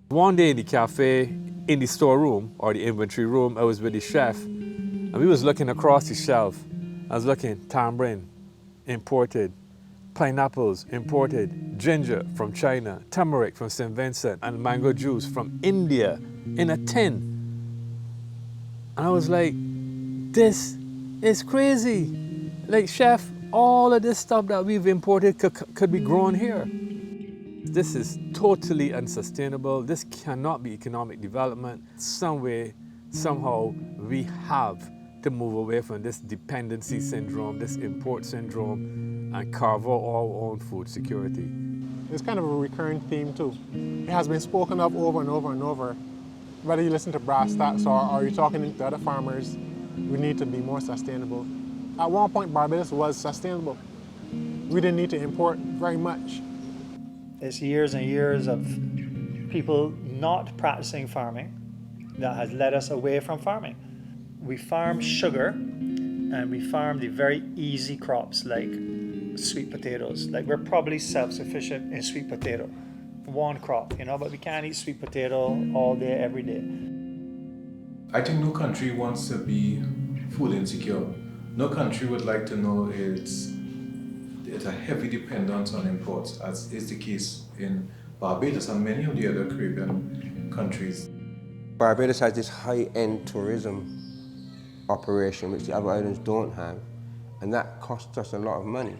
One day in the cafe, in the storeroom or the inventory room, I was with the chef, and we was looking across the shelf. I was looking, tamarind, imported, pineapples, imported, ginger from China, turmeric from St. Vincent, and mango juice from India in a tin. And I was like, this is crazy. Like, chef, all of this stuff that we've imported could be grown here. This is totally unsustainable. This cannot be economic development. Some way, somehow, we have to move away from this dependency syndrome, this import syndrome, and carve out our own food security. It's kind of a recurring theme too. It has been spoken of over and over and over. Whether you listen to brass stats or you're talking to other farmers, we need to be more sustainable. At one point, Barbados was sustainable. We didn't need to import very much. It's years and years of people not practicing farming that has led us away from farming. We farm sugar and we farm the very easy crops like sweet potatoes. Like, we're probably self-sufficient in sweet potato. One crop, but we can't eat sweet potato all day, every day. I think no country wants to be food insecure. No country would like to know it's a heavy dependence on imports, as is the case in Barbados and many of the other Caribbean countries. Barbados has this high-end tourism operation which the other islands don't have, and that costs us a lot of money.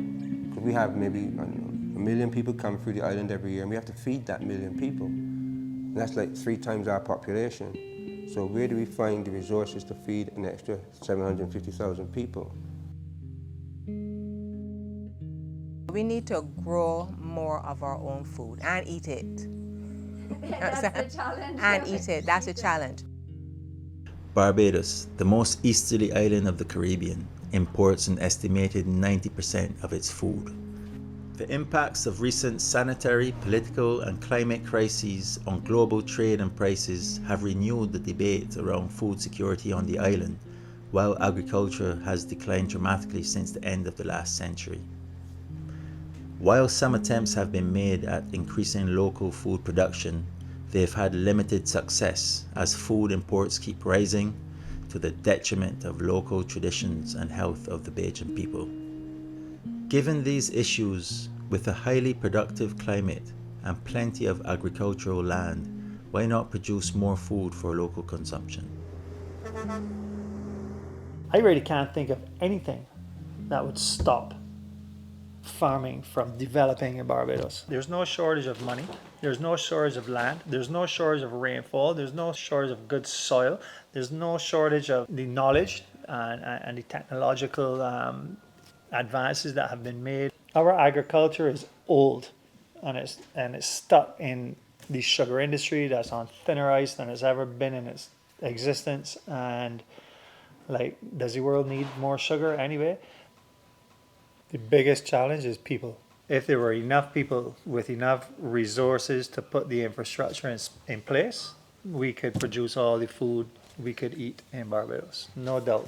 Because we have maybe, 1 million people come through the island every year, and we have to feed that 1 million people. And that's like 3 times our population. So where do we find the resources to feed an extra 750,000 people? We need to grow more of our own food and eat it. That's the challenge. And eat it, that's a challenge. Barbados, the most easterly island of the Caribbean, imports an estimated 90% of its food. The impacts of recent sanitary, political, and climate crises on global trade and prices have renewed the debate around food security on the island, while agriculture has declined dramatically since the end of the last century. While some attempts have been made at increasing local food production, they have had limited success as food imports keep rising to the detriment of local traditions and health of the Bajan people. Given these issues, with a highly productive climate and plenty of agricultural land, why not produce more food for local consumption? I really can't think of anything that would stop farming from developing in Barbados. There's no shortage of money, there's no shortage of land, there's no shortage of rainfall, there's no shortage of good soil, there's no shortage of the knowledge and the technological advances that have been made. Our agriculture is old and it's stuck in the sugar industry that's on thinner ice than it's ever been in its existence. And does the world need more sugar anyway? The biggest challenge is people. If there were enough people with enough resources to put the infrastructure in place, we could produce all the food we could eat in Barbados, no doubt.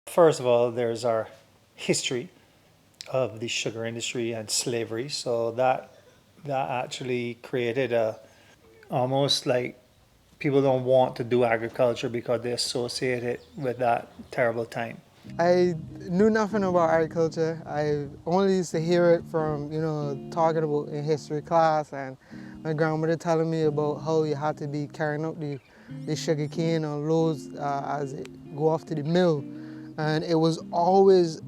First of all, there's our history of the sugar industry and slavery. So that actually created almost like people don't want to do agriculture because they associate it with that terrible time. I knew nothing about agriculture. I only used to hear it from, talking about in history class, and my grandmother telling me about how you had to be carrying up the sugar cane on loads as it go off to the mill. And it was always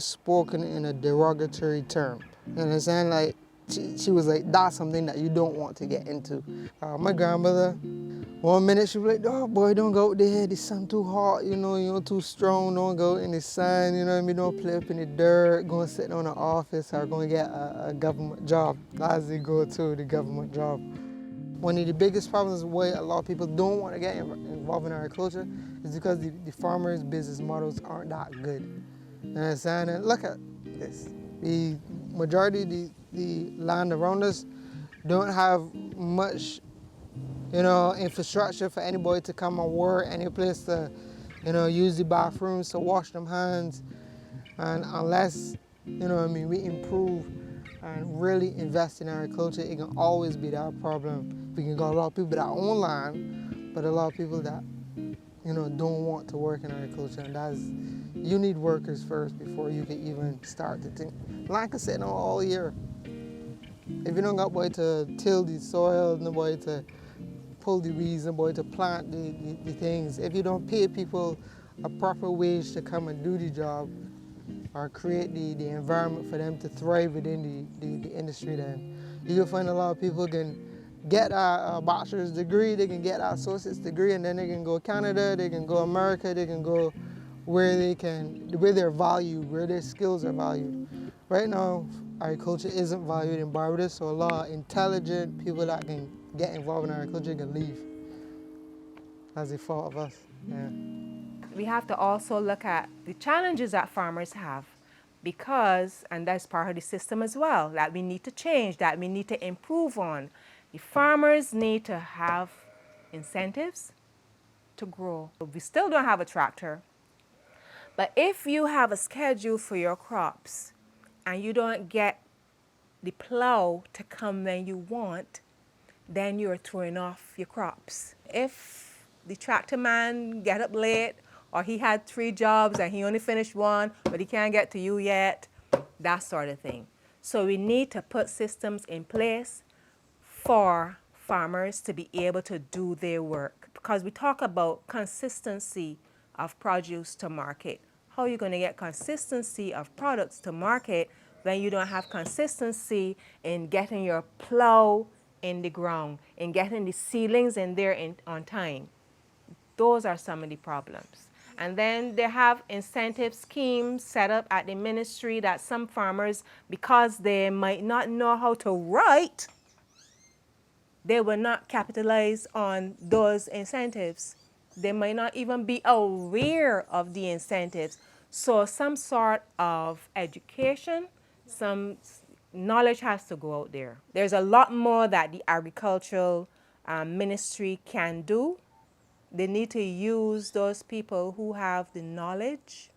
spoken in a derogatory term. You understand? Like, she was like, that's something that you don't want to get into. My grandmother, one minute she was like, oh boy, don't go out there, the sun too hot, you're too strong, don't go in the sun, don't play up in the dirt, go and sit on the office or go and get a government job. That's the go-to, the government job. One of the biggest problems why a lot of people don't want to get involved in agriculture is because the farmers' business models aren't that good. You understand? And look at this. The majority of the land around us don't have much, infrastructure for anybody to come and work, any place to, use the bathrooms to wash them hands. And unless, we improve and really invest in agriculture, it can always be that problem. We can got a lot of people that own land, but a lot of people that don't want to work in agriculture, and you need workers first before you can even start to think. Land can sit on all year. If you don't got nobody to till the soil, nobody to pull the weeds, nobody to plant the things, if you don't pay people a proper wage to come and do the job or create the environment for them to thrive within the industry, then you can find a lot of people can get a bachelor's degree, they can get an associate's degree, and then they can go Canada, they can go America, they can go where they're valued, where their skills are valued. Right now, agriculture isn't valued in Barbados, so a lot of intelligent people that can get involved in agriculture can leave as a fault of us. Yeah. We have to also look at the challenges that farmers have because, and that's part of the system as well, that we need to change, that we need to improve on. The farmers need to have incentives to grow. We still don't have a tractor, but if you have a schedule for your crops and you don't get the plow to come when you want, then you're throwing off your crops. If the tractor man get up late or he had 3 jobs and he only finished 1, but he can't get to you yet, that sort of thing. So we need to put systems in place for farmers to be able to do their work. Because we talk about consistency of produce to market. How are you going to get consistency of products to market when you don't have consistency in getting your plow in the ground, in getting the seedlings in there on time? Those are some of the problems. And then they have incentive schemes set up at the ministry that some farmers, because they might not know how to write, they will not capitalize on those incentives. They might not even be aware of the incentives. So some sort of education, some knowledge has to go out there. There's a lot more that the agricultural ministry can do. They need to use those people who have the knowledge,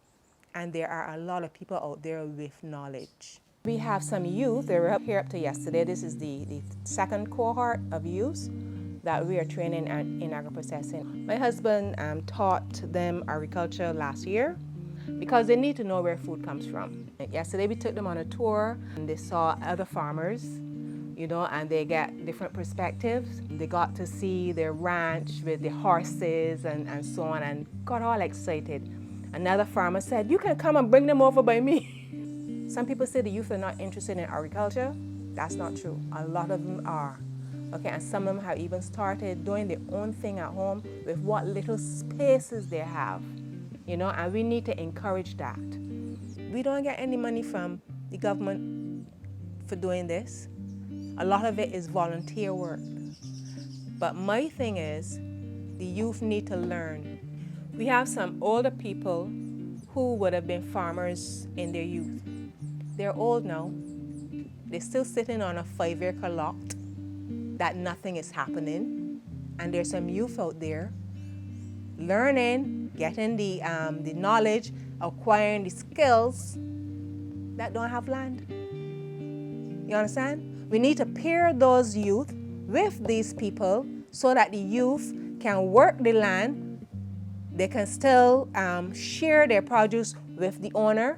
and there are a lot of people out there with knowledge. We have some youth, they were up here up to yesterday. This is the second cohort of youth that we are training in agro-processing. My husband taught them agriculture last year because they need to know where food comes from. Yesterday we took them on a tour and they saw other farmers, and they get different perspectives. They got to see their ranch with the horses and so on and got all excited. Another farmer said, "You can come and bring them over by me." Some people say the youth are not interested in agriculture. That's not true. A lot of them are. Okay, and some of them have even started doing their own thing at home with what little spaces they have, and we need to encourage that. We don't get any money from the government for doing this. A lot of it is volunteer work. But my thing is, the youth need to learn. We have some older people who would have been farmers in their youth. They're old now. They're still sitting on a 5-acre lot that nothing is happening. And there's some youth out there learning, getting the knowledge, acquiring the skills that don't have land. You understand? We need to pair those youth with these people so that the youth can work the land. They can still share their produce with the owner.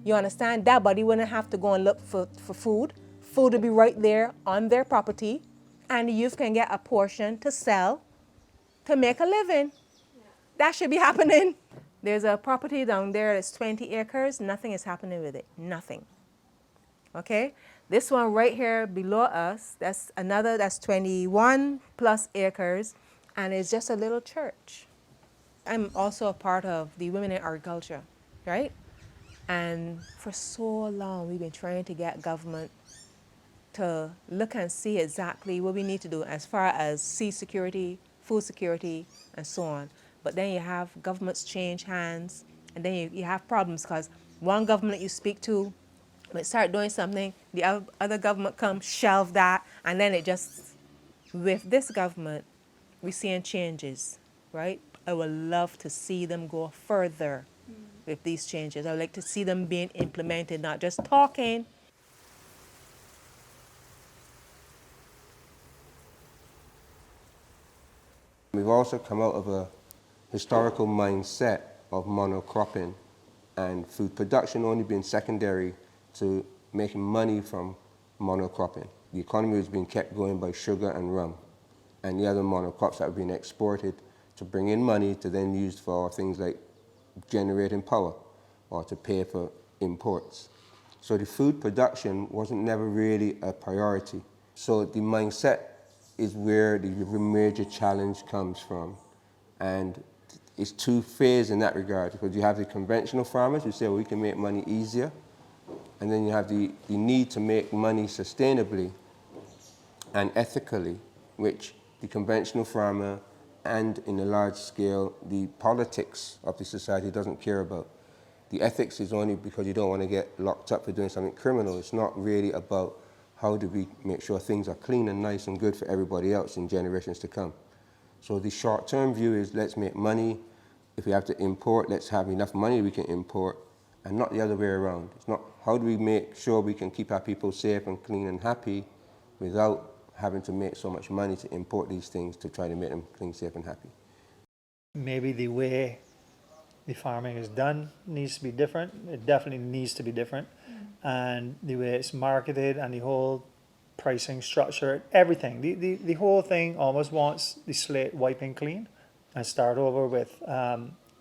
You understand? That body wouldn't have to go and look for food. Food would be right there on their property. And the youth can get a portion to sell to make a living. That should be happening. There's a property down there that's 20 acres. Nothing is happening with it. Nothing. Okay? This one right here below us, that's 21 plus acres. And it's just a little church. I'm also a part of the Women in Agriculture, right? And for so long, we've been trying to get government to look and see exactly what we need to do as far as seed security, food security, and so on. But then you have governments change hands, and then you have problems because one government you speak to might start doing something, the other government comes, shelve that, and then it just, with this government, we're seeing changes, right? I would love to see them go further with these changes. I would like to see them being implemented, not just talking. also come out of a historical mindset of monocropping and food production only being secondary to making money from monocropping. The economy was being kept going by sugar and rum and the other monocrops that were being exported to bring in money to then use for things like generating power or to pay for imports. So the food production wasn't never really a priority. So the mindset is where the major challenge comes from. And it's two-phased in that regard, because you have the conventional farmers who say, well, we can make money easier, and then you have the need to make money sustainably and ethically, which the conventional farmer and in a large scale, the politics of the society doesn't care about. The ethics is only because you don't want to get locked up for doing something criminal. It's not really about how do we make sure things are clean and nice and good for everybody else in generations to come. So the short-term view is let's make money. If we have to import, let's have enough money we can import, and not the other way around. It's not how do we make sure we can keep our people safe and clean and happy without having to make so much money to import these things to try to make them clean, safe and happy. Maybe the way the farming is done needs to be different. It definitely needs to be different. And the way it's marketed and the whole pricing structure, everything, the whole thing almost wants the slate wiping clean and start over with,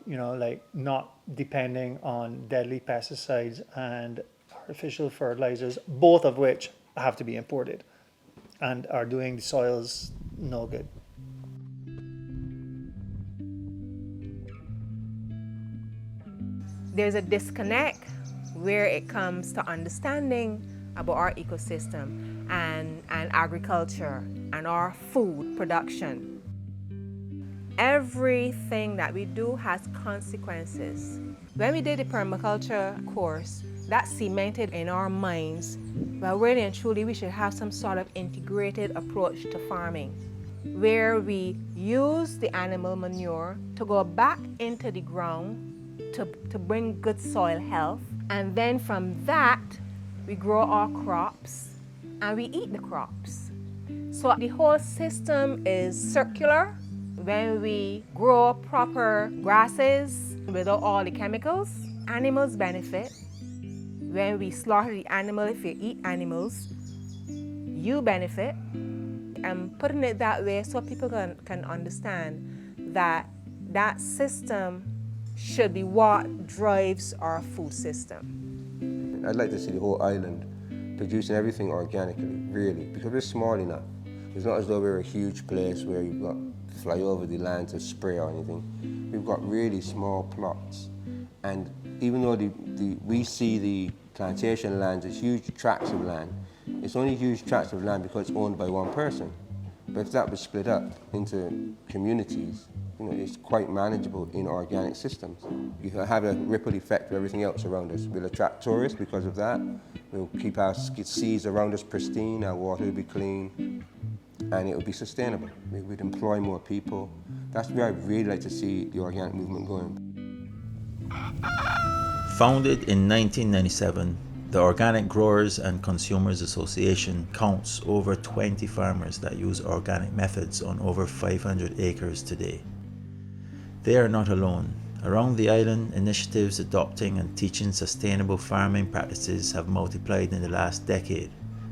you know, like not depending on deadly pesticides and artificial fertilizers, both of which have to be imported and are doing the soils no good. There's a disconnect where it comes to understanding about our ecosystem and agriculture and our food production. Everything that we do has consequences. When we did the permaculture course, that cemented in our minds, well, really and truly, we should have some sort of integrated approach to farming, where we use the animal manure to go back into the ground to bring good soil health. And then from that, we grow our crops and we eat the crops. So the whole system is circular. When we grow proper grasses without all the chemicals, animals benefit. When we slaughter the animal, if you eat animals, you benefit. I'm putting it that way so people can understand that that system should be what drives our food system. I'd like to see the whole island producing everything organically, really, because we're small enough. It's not as though we're a huge place where you've got to fly over the land to spray or anything. We've got really small plots. And even though we see the plantation lands as huge tracts of land, it's only huge tracts of land because it's owned by one person. But if that was split up into communities, you know, it's quite manageable in organic systems. You have a ripple effect for everything else around us. We'll attract tourists because of that. We'll keep our seas around us pristine, our water will be clean, and it will be sustainable. We'd employ more people. That's where I'd really like to see the organic movement going. Founded in 1997, the Organic Growers and Consumers Association counts over 20 farmers that use organic methods on over 500 acres today. They are not alone. Around the island, initiatives adopting and teaching sustainable farming practices have multiplied in the last decade,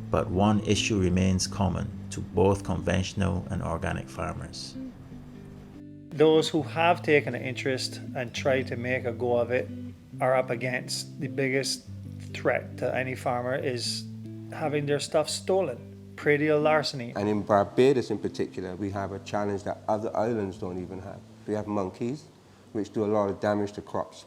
but one issue remains common to both conventional and organic farmers. Those who have taken an interest and tried to make a go of it are up against the biggest threat to any farmer is having their stuff stolen, predial larceny. And in Barbados in particular, we have a challenge that other islands don't even have. We have monkeys, which do a lot of damage to crops.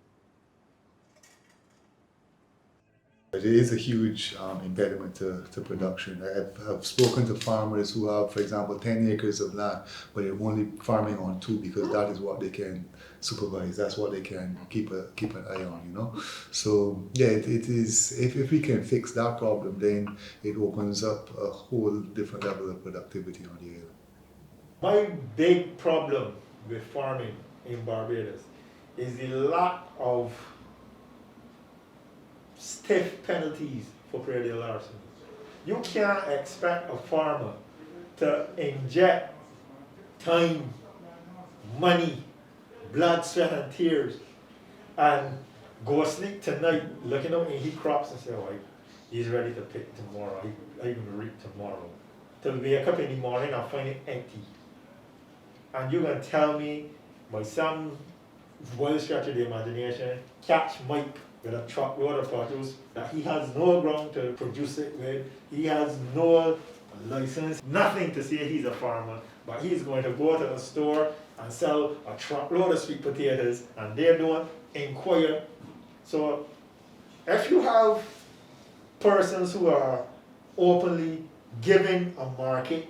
It is a huge impediment to production. I've spoken to farmers who have, for example, 10 acres of land, but they're only farming on 2 because that is what they can supervise. That's what they can keep an eye on, you know. So yeah, it is. If we can fix that problem, then it opens up a whole different level of productivity on the island. My big problem with farming in Barbados is the lack of stiff penalties for predial larceny. You can't expect a farmer to inject time money, blood, sweat, and tears, and go sleep tonight looking out in his crops and say, oh, he's ready to pick tomorrow, I'm going to reap tomorrow. To wake up in the morning and find it empty. And you're going to tell me, by some wild stretch of the imagination, catch Mike with a truckload of produce that he has no ground to produce it with, he has no license, nothing to say he's a farmer, but he's going to go to the store and sell a truckload of sweet potatoes, and they don't inquire. So if you have persons who are openly giving a market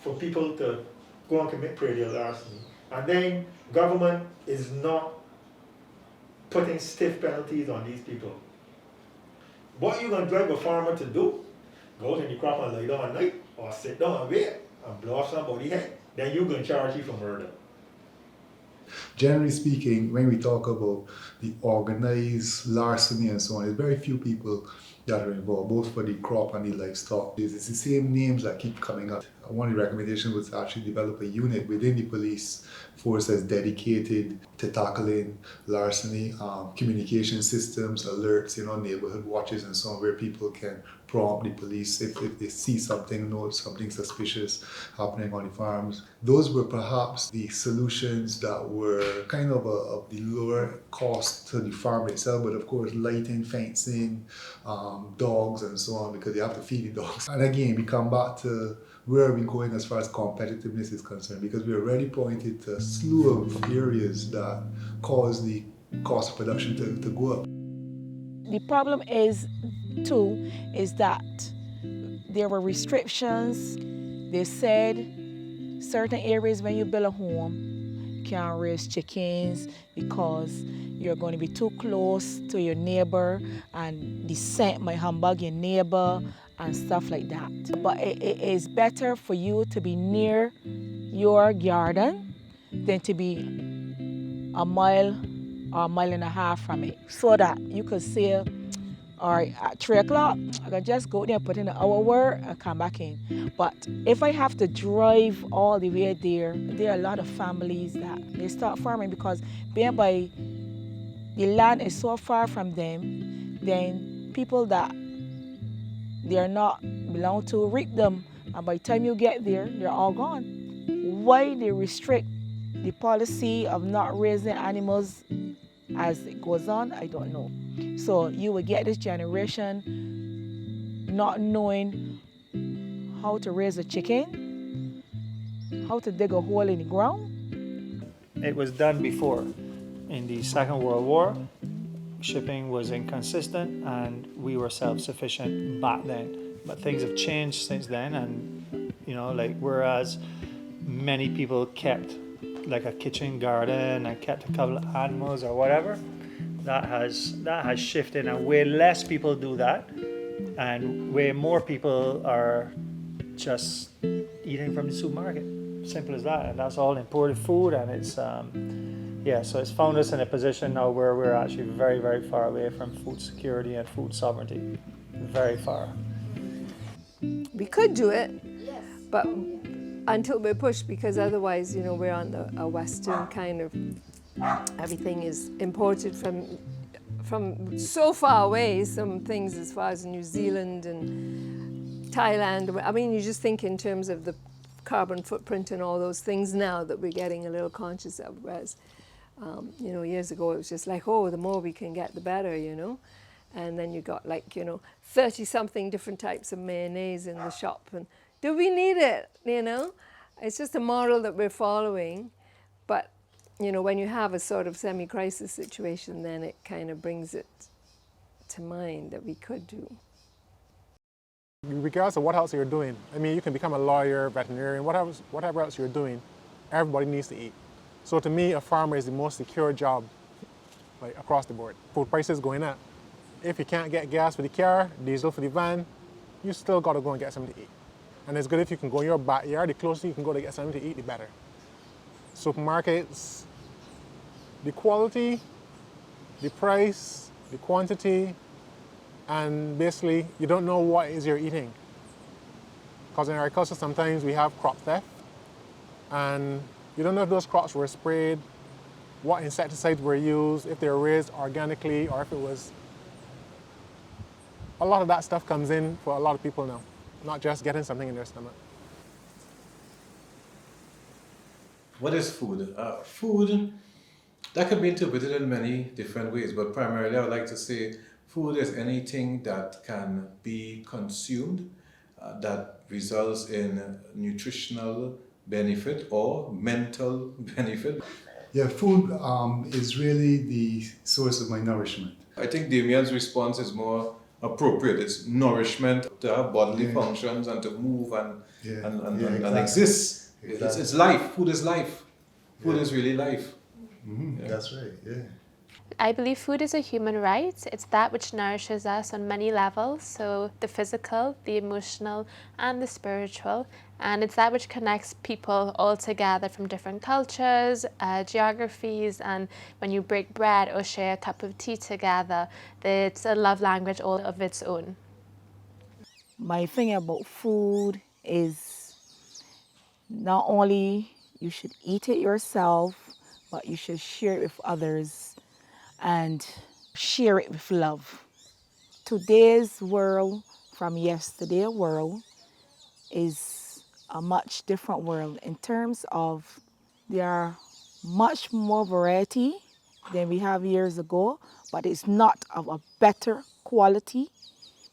for people to go and commit predial larceny, and then government is not putting stiff penalties on these people, what are you going to drive a farmer to do? Go out in the crop and lie down at night, or sit down and wait and blow off somebody's head? Then you're going to charge you for murder. Generally speaking, when we talk about the organized larceny and so on, there's very few people that are involved, both for the crop and the livestock. It's the same names that keep coming up. One of the recommendations was to actually develop a unit within the police force that's dedicated to tackling larceny, communication systems, alerts, neighborhood watches and so on, where people can prompt the police if they see something, know something suspicious happening on the farms. Those were perhaps the solutions that were kind of the lower cost to the farm itself, but of course lighting, fencing, dogs and so on, because you have to feed the dogs. And again, we come back to where are we going as far as competitiveness is concerned, because we already pointed to a slew of areas that cause the cost of production to go up. The problem is that there were restrictions. They said certain areas when you build a home can't raise chickens because you're going to be too close to your neighbor and the scent might humbug your neighbor and stuff like that. But it is better for you to be near your garden than to be a mile or a mile and a half from it, so that you could say, all right, at 3 o'clock, I can just go there, put in an hour work, and come back in. But if I have to drive all the way there are a lot of families that they start farming because being by the land is so far from them, then people that they are not belong to reap them, and by the time you get there, they're all gone. Why they restrict the policy of not raising animals as it goes on, I don't know. So you will get this generation not knowing how to raise a chicken, how to dig a hole in the ground. It was done before. In the Second World War, shipping was inconsistent and we were self-sufficient back then. But things have changed since then, and whereas many people kept like a kitchen garden and kept a couple of animals or whatever, that has shifted, and way less people do that, and way more people are just eating from the supermarket. Simple as that, and that's all imported food, and it's so it's found us in a position now where we're actually very, very far away from food security and food sovereignty. Very far. We could do it, but until we're pushed, because otherwise, we're on a Western kind of, everything is imported from so far away, some things as far as New Zealand and Thailand. I mean, you just think in terms of the carbon footprint and all those things now that we're getting a little conscious of, whereas, years ago it was just like, oh, the more we can get, the better, And then you got 30-something different types of mayonnaise in the shop. And do we need it, It's just a model that we're following. But, when you have a sort of semi-crisis situation, then it kind of brings it to mind that we could do. Regardless of what else you're doing, I mean, you can become a lawyer, veterinarian, whatever else you're doing, everybody needs to eat. So to me, a farmer is the most secure job, across the board. Food prices going up. If you can't get gas for the car, diesel for the van, you still got to go and get something to eat. And it's good if you can go in your backyard. The closer you can go to get something to eat, the better. Supermarkets, the quality, the price, the quantity, and basically you don't know what is you're eating. Because in agriculture sometimes we have crop theft, and You don't know if those crops were sprayed, what insecticides were used, if they were raised organically, or if it was... A lot of that stuff comes in for a lot of people now, not just getting something in their stomach. What is food? Food, that can be interpreted in many different ways, but primarily I would like to say food is anything that can be consumed that results in nutritional benefit or mental benefit. Yeah, food is really the source of my nourishment. I think Damien's response is more appropriate. It's nourishment to have bodily functions and to move and exactly. exist. Exactly. It's life. Food is life. Food is really life. Mm-hmm. That's right, yeah. I believe food is a human right. It's that which nourishes us on many levels, so the physical, the emotional, and the spiritual. And it's that which connects people all together from different cultures, geographies, and when you break bread or share a cup of tea together, it's a love language all of its own. My thing about food is not only you should eat it yourself, but you should share it with others and share it with love. Today's world from yesterday's world is a much different world in terms of there are much more variety than we have years ago, but it's not of a better quality.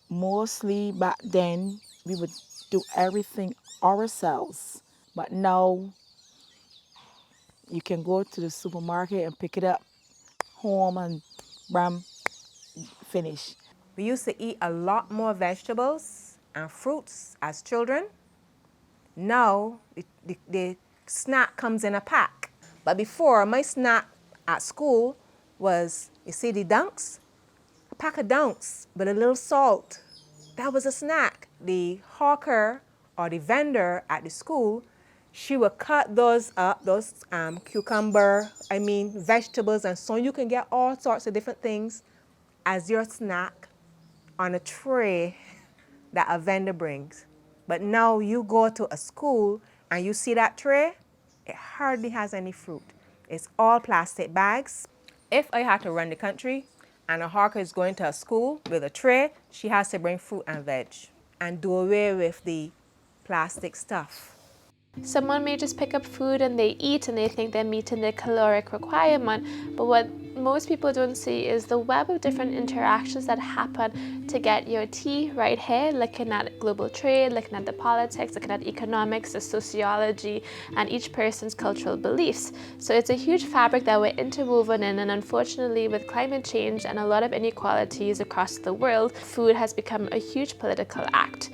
Mostly back then we would do everything ourselves, but now you can go to the supermarket and pick it up home and bam, finish. We used to eat a lot more vegetables and fruits as children. Now, the snack comes in a pack. But before, my snack at school was, you see the dunks? A pack of dunks with a little salt. That was a snack. The hawker or the vendor at the school, she would cut those up, those vegetables, and so you can get all sorts of different things as your snack on a tray that a vendor brings. But now you go to a school and you see that tray, it hardly has any fruit. It's all plastic bags. If I had to run the country and a hawker is going to a school with a tray, she has to bring fruit and veg and do away with the plastic stuff. Someone may just pick up food and they eat and they think they're meeting their caloric requirement, but what most people don't see is the web of different interactions that happen to get your tea right here, looking at global trade, looking at the politics, looking at economics, the sociology, and each person's cultural beliefs. So it's a huge fabric that we're interwoven in, and unfortunately with climate change and a lot of inequalities across the world, food has become a huge political act.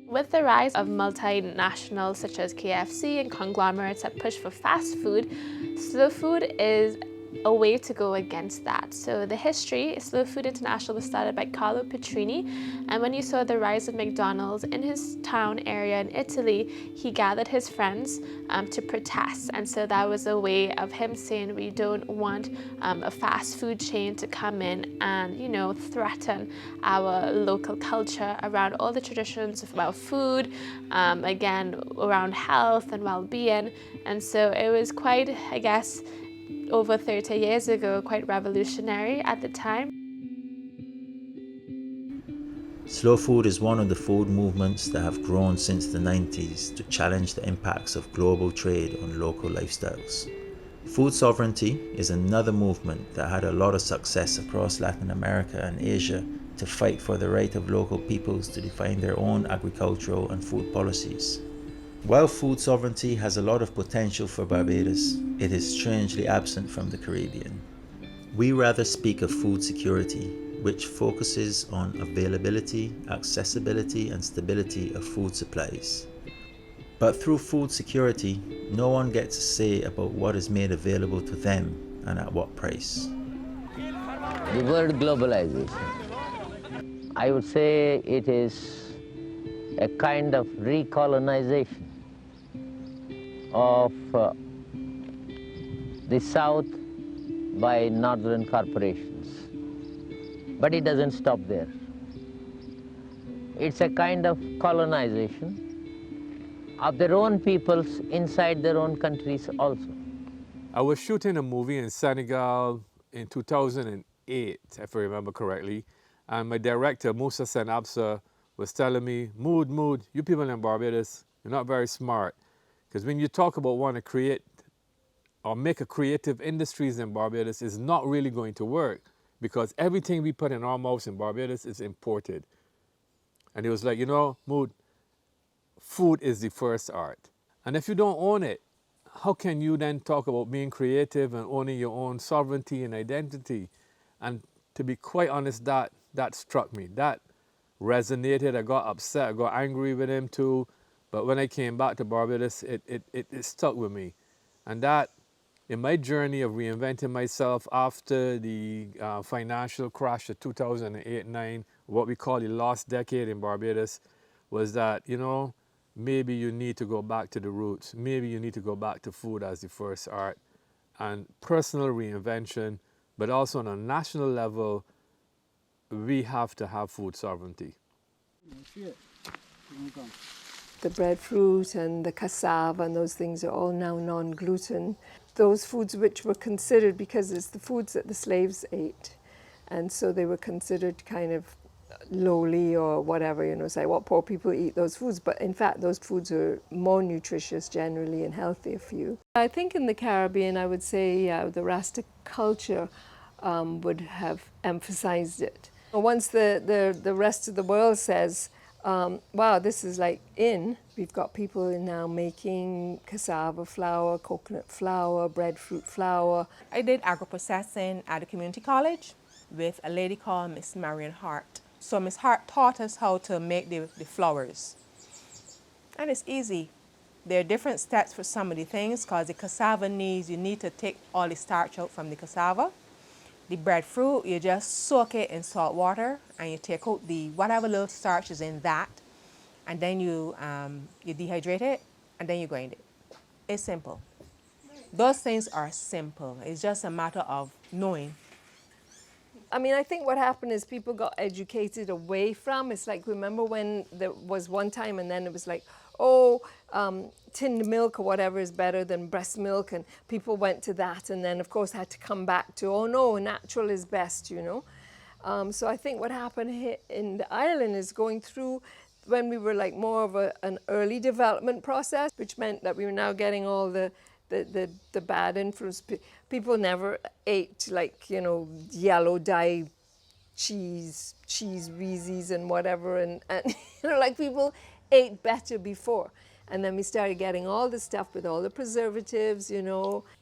With the rise of multinationals such as KFC and conglomerates that push for fast food, slow food is a way to go against that. So the history, Slow Food International was started by Carlo Petrini, and when you saw the rise of McDonald's in his town area in Italy, he gathered his friends to protest. And so that was a way of him saying we don't want a fast food chain to come in and, you know, threaten our local culture around all the traditions about food, again, around health and well-being. And so it was quite, I guess, over 30 years ago, quite revolutionary at the time. Slow food is one of the food movements that have grown since the 90s to challenge the impacts of global trade on local lifestyles. Food sovereignty is another movement that had a lot of success across Latin America and Asia to fight for the right of local peoples to define their own agricultural and food policies. While food sovereignty has a lot of potential for Barbados, it is strangely absent from the Caribbean. We rather speak of food security, which focuses on availability, accessibility, and stability of food supplies. But through food security, no one gets a say about what is made available to them and at what price. The word globalization, I would say it is a kind of recolonization of the South by northern corporations. But it doesn't stop there. It's a kind of colonization of their own peoples inside their own countries also. I was shooting a movie in Senegal in 2008, if I remember correctly, and my director, Moussa Senabsa, was telling me, Mood, you people in Barbados, you're not very smart. Because when you talk about wanting to create or make a creative industries in Barbados, it's not really going to work because everything we put in our mouths in Barbados is imported. And he was like, Mood, food is the first art. And if you don't own it, how can you then talk about being creative and owning your own sovereignty and identity? And to be quite honest, that struck me. That resonated. I got upset. I got angry with him too. But when I came back to Barbados, it stuck with me. And that, in my journey of reinventing myself after the financial crash of 2008-9, what we call the lost decade in Barbados, was that, maybe you need to go back to the roots. Maybe you need to go back to food as the first art and personal reinvention, but also on a national level, we have to have food sovereignty. The breadfruit and the cassava and those things are all now non-gluten. Those foods which were considered, because it's the foods that the slaves ate, and so they were considered kind of lowly or whatever, say, what poor people eat those foods, but in fact those foods are more nutritious generally and healthier for you. I think in the Caribbean, I would say the Rasta culture would have emphasized it. Once the rest of the world says, wow, this is like in, we've got people now making cassava flour, coconut flour, breadfruit flour. I did agro-processing at a community college with a lady called Miss Marion Hart. So Miss Hart taught us how to make the flours. And it's easy. There are different steps for some of the things because the cassava you need to take all the starch out from the cassava. The breadfruit, you just soak it in salt water and you take out whatever little starch is in that, and then you dehydrate it and then you grind it. It's simple. Those things are simple. It's just a matter of knowing. I mean, I think what happened is people got educated away from, it's like, remember when there was one time and then it was like, tinned milk or whatever is better than breast milk, and people went to that and then of course had to come back to, oh no, natural is best, So I think what happened here in the island is going through when we were like more of an early development process, which meant that we were now getting all the bad influence. People never ate yellow dye cheese Reese's and whatever, and like people ate better before. And then we started getting all the stuff with all the preservatives,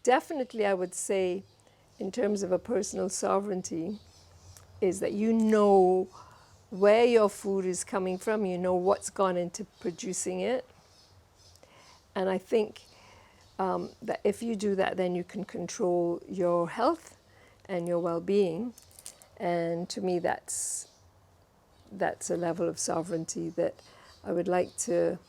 Definitely I would say, in terms of a personal sovereignty, is that you know where your food is coming from, you know what's gone into producing it. And I think that if you do that, then you can control your health and your well-being. And to me, that's a level of sovereignty that I would like to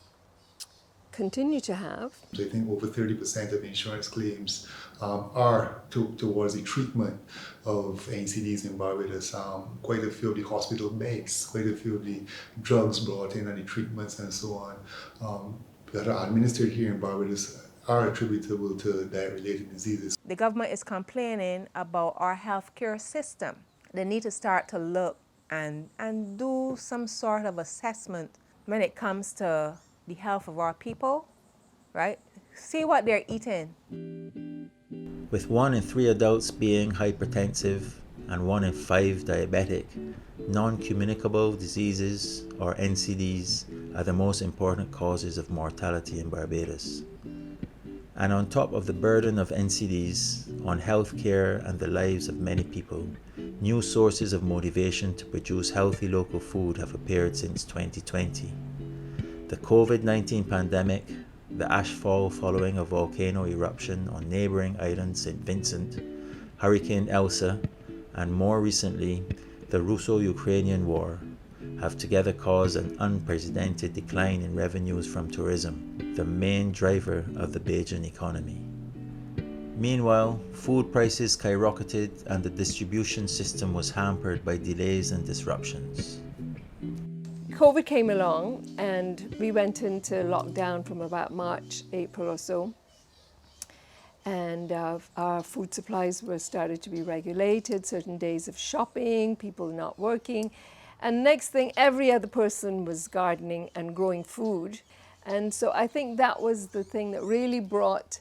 continue to have. I think over 30% of insurance claims are towards the treatment of NCDs in Barbados. Quite a few of the hospital beds, quite a few of the drugs brought in and the treatments and so on that are administered here in Barbados are attributable to diet-related diseases. The government is complaining about our healthcare system. They need to start to look and do some sort of assessment when it comes to the health of our people, right? See what they're eating. With 1 in 3 adults being hypertensive and 1 in 5 diabetic, non-communicable diseases, or NCDs, are the most important causes of mortality in Barbados. And on top of the burden of NCDs on healthcare and the lives of many people, new sources of motivation to produce healthy local food have appeared since 2020. The COVID-19 pandemic, the ashfall following a volcano eruption on neighboring island St. Vincent, Hurricane Elsa, and more recently, the Russo-Ukrainian War, have together caused an unprecedented decline in revenues from tourism, the main driver of the Bajan economy. Meanwhile, food prices skyrocketed and the distribution system was hampered by delays and disruptions. COVID came along and we went into lockdown from about March, April or so. And our food supplies were started to be regulated, certain days of shopping, people not working. And next thing, every other person was gardening and growing food. And so I think that was the thing that really brought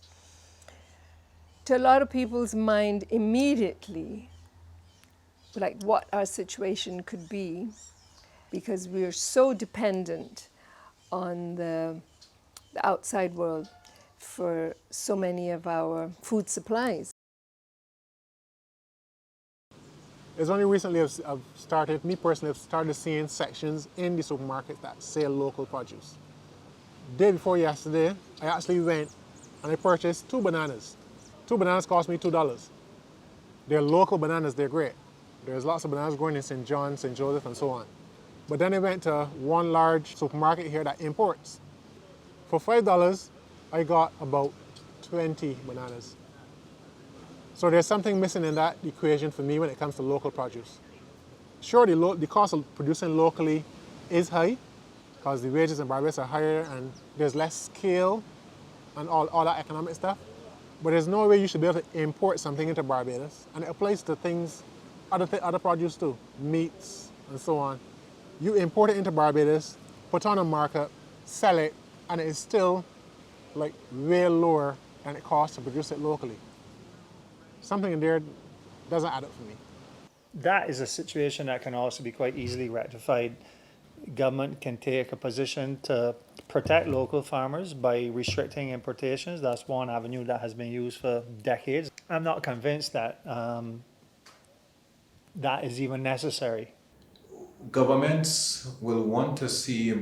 to a lot of people's mind immediately, like what our situation could be, because we are so dependent on the outside world for so many of our food supplies. It's only recently I've started, me personally, I've started seeing sections in the supermarket that sell local produce. Day before yesterday, I actually went and I purchased 2 bananas. 2 bananas cost me $2. They're local bananas, they're great. There's lots of bananas growing in St. John, St. Joseph, and so on. But then I went to one large supermarket here that imports. For $5, I got about 20 bananas. So there's something missing in that equation for me when it comes to local produce. Sure, the cost of producing locally is high because the wages in Barbados are higher and there's less scale and all that economic stuff. But there's no way you should be able to import something into Barbados. And it applies to things, other produce too, meats and so on. You import it into Barbados, put on a markup, sell it, and it is still like way lower than it costs to produce it locally. Something in there doesn't add up for me. That is a situation that can also be quite easily rectified. Government can take a position to protect local farmers by restricting importations. That's one avenue that has been used for decades. I'm not convinced that that is even necessary. Governments will want to see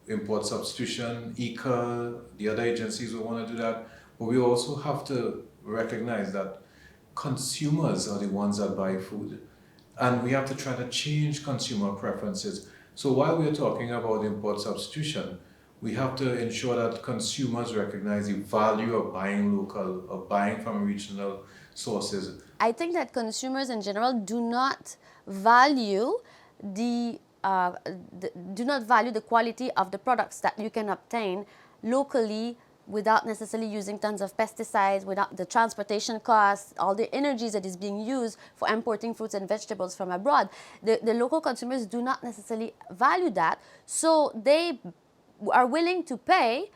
import substitution, ECA, the other agencies will want to do that, but we also have to recognize that consumers are the ones that buy food, and we have to try to change consumer preferences. So while we're talking about import substitution, we have to ensure that consumers recognize the value of buying local, of buying from regional sources. I think that consumers in general do not value the quality of the products that you can obtain locally without necessarily using tons of pesticides, without the transportation costs, all the energies that is being used for importing fruits and vegetables from abroad. The local consumers do not necessarily value that, so they are willing to pay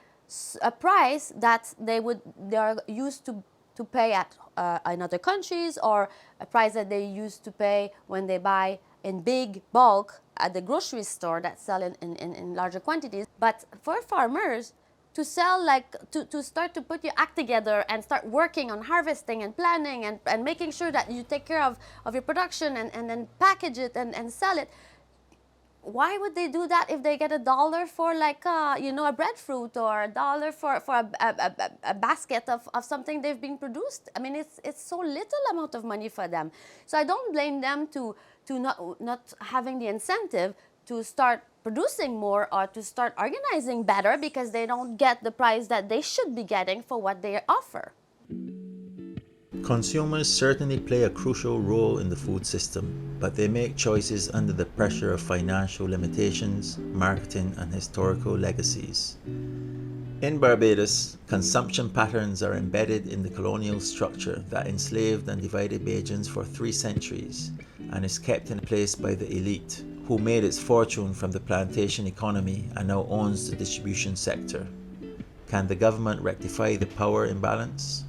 a price that they are used to pay at in other countries, or a price that they used to pay when they buy in big bulk at the grocery store that sell in larger quantities. But for farmers, to sell, to start to put your act together and start working on harvesting and planning and making sure that you take care of your production and then package it and sell it, why would they do that if they get $1 for a breadfruit, or $1 for a basket of something they've been produced? I mean, it's so little amount of money for them. So I don't blame them to not having the incentive to start producing more or to start organizing better, because they don't get the price that they should be getting for what they offer. Consumers certainly play a crucial role in the food system, but they make choices under the pressure of financial limitations, marketing, and historical legacies. In Barbados, consumption patterns are embedded in the colonial structure that enslaved and divided Bajans for 3 centuries and is kept in place by the elite, who made its fortune from the plantation economy and now owns the distribution sector. Can the government rectify the power imbalance?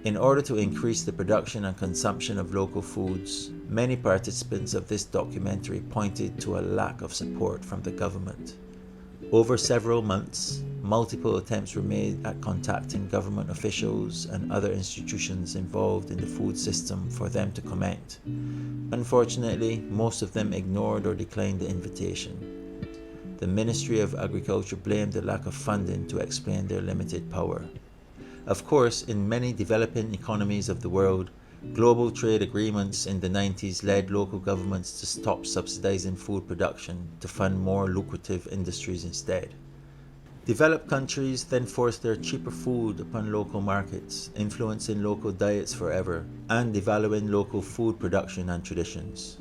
In order to increase the production and consumption of local foods, many participants of this documentary pointed to a lack of support from the government. Over several months, multiple attempts were made at contacting government officials and other institutions involved in the food system for them to comment. Unfortunately, most of them ignored or declined the invitation. The Ministry of Agriculture blamed the lack of funding to explain their limited power. Of course, in many developing economies of the world, global trade agreements in the 90s led local governments to stop subsidizing food production to fund more lucrative industries instead. Developed countries then forced their cheaper food upon local markets, influencing local diets forever and devaluing local food production and traditions.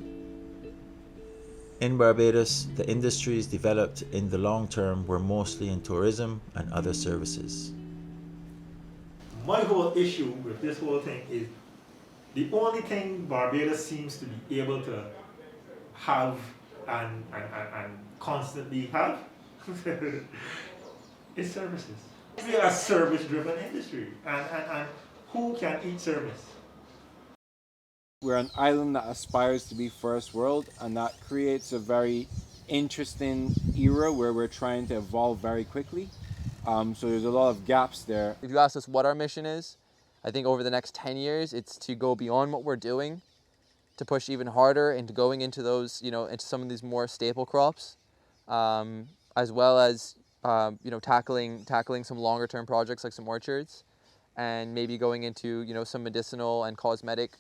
In Barbados, the industries developed in the long term were mostly in tourism and other services. My whole issue with this whole thing is the only thing Barbados seems to be able to have and constantly have is services. We are a service-driven industry, and who can eat service? We're an island that aspires to be first world, and that creates a very interesting era where we're trying to evolve very quickly. So there's a lot of gaps there. If you ask us what our mission is, I think over the next 10 years, it's to go beyond what we're doing, to push even harder into going into those, into some of these more staple crops, as well as, tackling some longer term projects like some orchards, and maybe going into, some medicinal and cosmetic,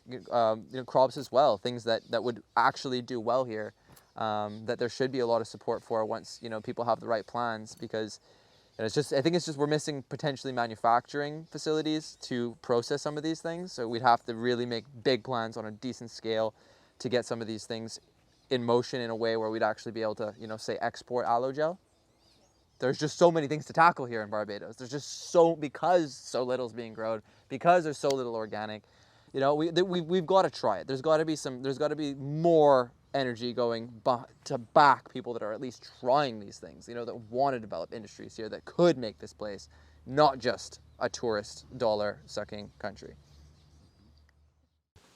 crops as well, things that would actually do well here, that there should be a lot of support for once, people have the right plans, because I think it's just we're missing potentially manufacturing facilities to process some of these things. So we'd have to really make big plans on a decent scale to get some of these things in motion in a way where we'd actually be able to, say export aloe gel. There's just so many things to tackle here in Barbados. There's just because so little is being grown, because there's so little organic, we've got to try it. There's got to be more energy going to back people that are at least trying these things, that want to develop industries here that could make this place not just a tourist dollar sucking country.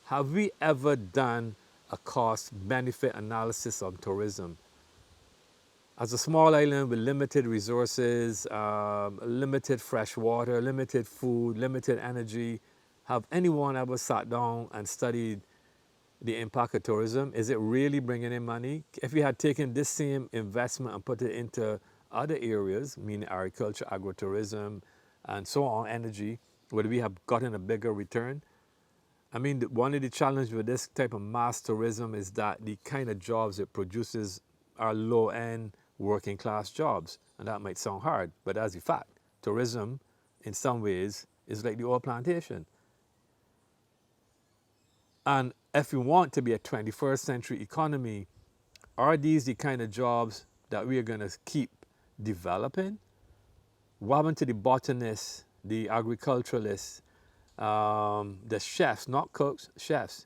Have we ever done a cost benefit analysis on tourism? As a small island with limited resources, limited fresh water, limited food, limited energy, have anyone ever sat down and studied the impact of tourism? Is it really bringing in money? If we had taken this same investment and put it into other areas, meaning agriculture, agrotourism, and so on, energy, would we have gotten a bigger return? I mean, one of the challenges with this type of mass tourism is that the kind of jobs it produces are low-end working class jobs. And that might sound hard, but that's the fact. Tourism, in some ways, is like the oil plantation. And if we want to be a 21st century economy, are these the kind of jobs that we are going to keep developing? What happened to the botanists, the agriculturalists, the chefs, not cooks, chefs?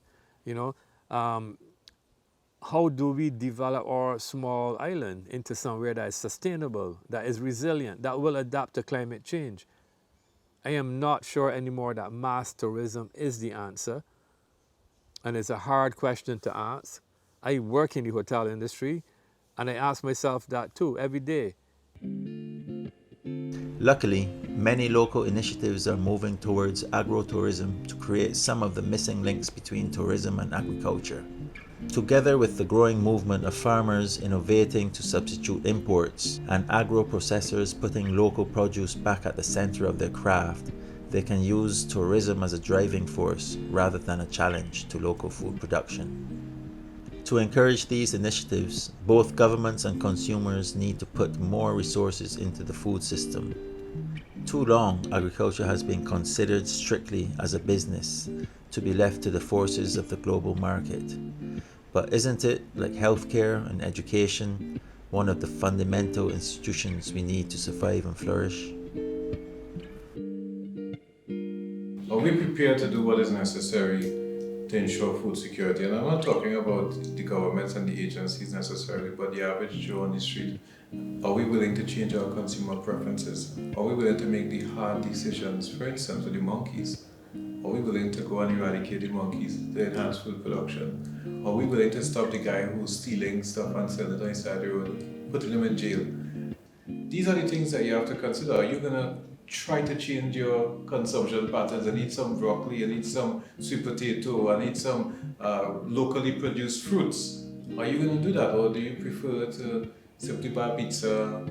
How do we develop our small island into somewhere that is sustainable, that is resilient, that will adapt to climate change? I am not sure anymore that mass tourism is the answer. And it's a hard question to ask. I work in the hotel industry, and I ask myself that too every day. Luckily, many local initiatives are moving towards agrotourism to create some of the missing links between tourism and agriculture. Together with the growing movement of farmers innovating to substitute imports and agro-processors putting local produce back at the center of their craft, they can use tourism as a driving force rather than a challenge to local food production. To encourage these initiatives, both governments and consumers need to put more resources into the food system. Too long, agriculture has been considered strictly as a business, to be left to the forces of the global market. But isn't it, like healthcare and education, one of the fundamental institutions we need to survive and flourish? Are we prepared to do what is necessary to ensure food security? And I'm not talking about the governments and the agencies necessarily, but the average Joe on the street. Are we willing to change our consumer preferences? Are we willing to make the hard decisions, for instance, with the monkeys? Are we willing to go and eradicate the monkeys to enhance food production? Are we willing to stop the guy who's stealing stuff and selling it on the side of the road, putting him in jail? These are the things that you have to consider. Are you going to try to change your consumption patterns? I need some broccoli, I need some sweet potato, I need some locally produced fruits. Are you going to do that, or do you prefer to simply buy pizza?